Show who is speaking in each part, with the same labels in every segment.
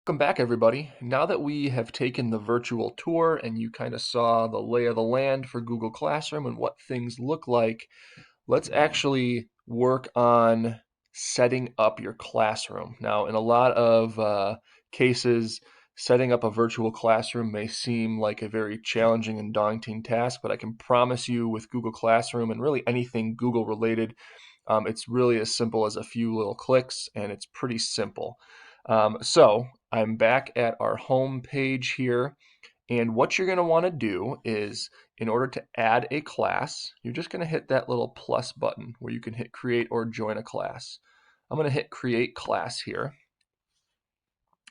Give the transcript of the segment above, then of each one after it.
Speaker 1: Welcome back, everybody. Now that we have taken the virtual tour and you kind of saw the lay of the land for Google Classroom and what things look like, let's actually work on setting up your classroom. Now, in a lot of cases, setting up a virtual classroom may seem like a very challenging and daunting task, but I can promise you with Google Classroom and really anything Google related, it's really as simple as a few little clicks, and it's pretty simple. So I'm back at our home page here, and what you're going to want to do is, in order to add a class, you're just going to hit that little plus button where you can hit create or join a class. I'm going to hit create class here.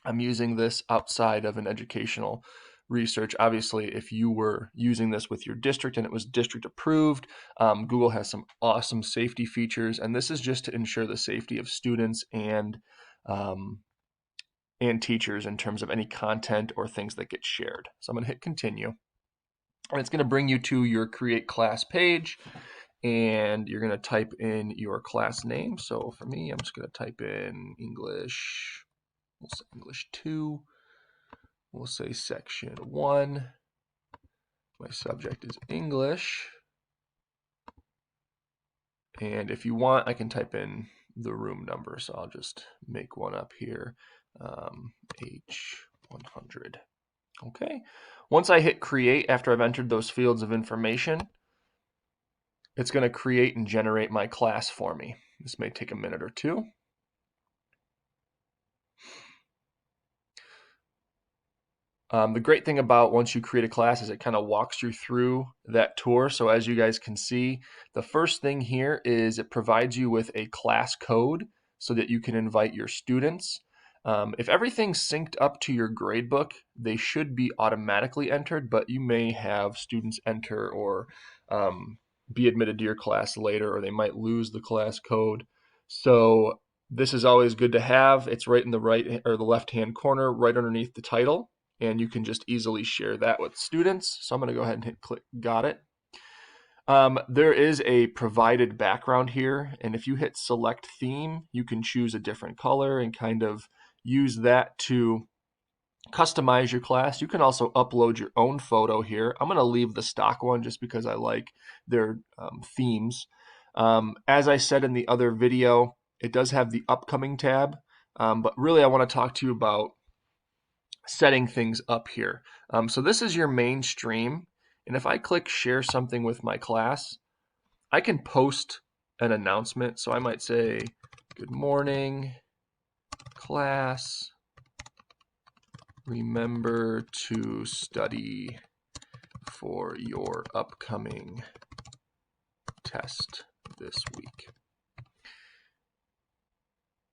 Speaker 1: I'm using this outside of an educational research. Obviously, if you were using this with your district and it was district approved, Google has some awesome safety features, and this is just to ensure the safety of students um, and teachers in terms of any content or things that get shared. So I'm going to hit continue, and it's going to bring you to your create class page, and you're going to type in your class name. So for me, I'm just going to type in English. We'll say English 2. We'll say section 1. My subject is English. And if you want, I can type in the room number. So I'll just make one up here, H100. Okay. Once I hit create, after I've entered those fields of information, it's going to create and generate my class for me. This may take a minute or two. The great thing about once you create a class is it kind of walks you through that tour. So as you guys can see, the first thing here is it provides you with a class code so that you can invite your students. If everything's synced up to your gradebook, they should be automatically entered, but you may have students enter or be admitted to your class later, or they might lose the class code. So this is always good to have. It's right in the right or the left-hand corner, right underneath the title, and you can just easily share that with students. So I'm going to go ahead and hit click, got it. There is a provided background here, and if you hit select theme, you can choose a different color and kind of use that to customize your class. You can also upload your own photo here. I'm going to leave the stock one just because I like their themes. As I said in the other video, it does have the upcoming tab, but really I want to talk to you about setting things up here. So this is your main stream, and if I click share something with my class, I can post an announcement. So I might say, good morning, class. Remember to study for your upcoming test this week.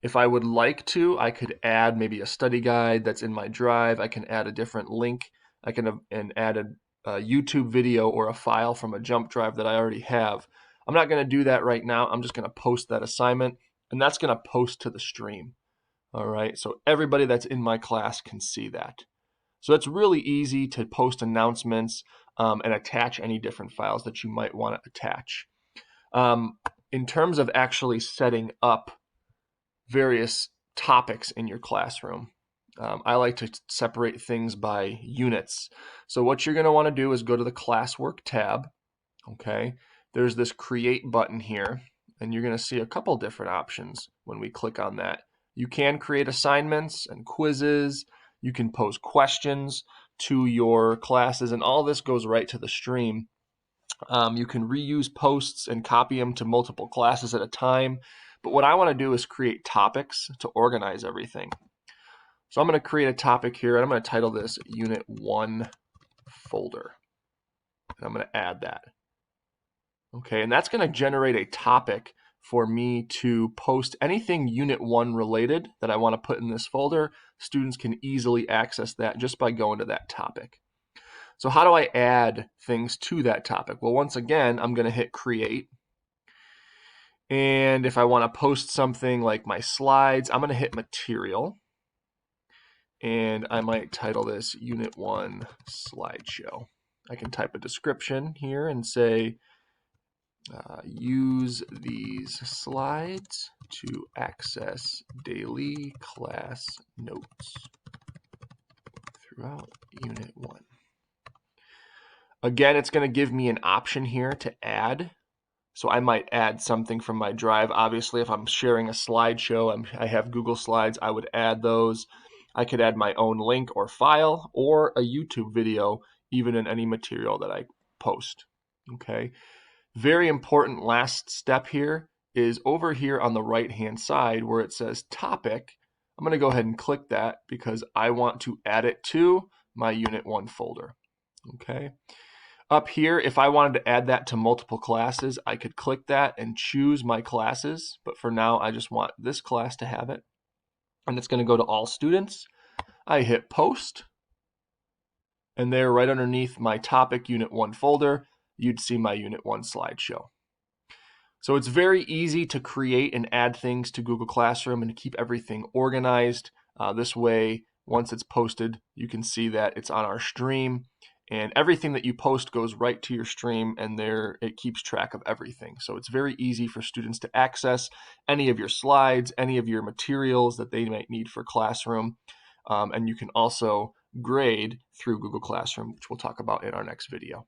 Speaker 1: If I would like to, I could add maybe a study guide that's in my drive. I can add a different link. I can add a YouTube video or a file from a jump drive that I already have. I'm not going to do that right now. I'm just going to post that assignment, and that's going to post to the stream. All right, so everybody that's in my class can see that. So it's really easy to post announcements and attach any different files that you might want to attach. In terms of actually setting up various topics in your classroom, I like to separate things by units. So what you're going to want to do is go to the classwork tab. Okay, there's this create button here, and you're going to see a couple different options when we click on that. You can create assignments and quizzes. You can pose questions to your classes, and all this goes right to the stream. You can reuse posts and copy them to multiple classes at a time. But what I want to do is create topics to organize everything. So I'm going to create a topic here, and I'm going to title this Unit 1 folder. And I'm going to add that. Okay, and that's going to generate a topic for me to post anything Unit 1 related that I want to put in this folder. Students can easily access that just by going to that topic. So how do I add things to that topic? Well, once again, I'm going to hit create. And if I want to post something like my slides, I'm going to hit material. And I might title this Unit 1 slideshow. I can type a description here and say, use these slides to access daily class notes. throughout Unit 1. Again, it's going to give me an option here to add. So I might add something from my drive. Obviously, if I'm sharing a slideshow, I have Google Slides, I would add those. I could add my own link or file or a YouTube video, even in any material that I post. Okay. Very important last step here is over here on the right-hand side where it says topic. I'm going to go ahead and click that because I want to add it to my Unit 1 folder. Okay. Up here, if I wanted to add that to multiple classes, I could click that and choose my classes. But for now, I just want this class to have it. And it's going to go to all students. I hit post. And there, right underneath my topic Unit 1 folder, you'd see my Unit 1 slideshow. So it's very easy to create and add things to Google Classroom and to keep everything organized. This way, once it's posted, you can see that it's on our stream. And everything that you post goes right to your stream, and there it keeps track of everything. So it's very easy for students to access any of your slides, any of your materials that they might need for Classroom. And you can also grade through Google Classroom, which we'll talk about in our next video.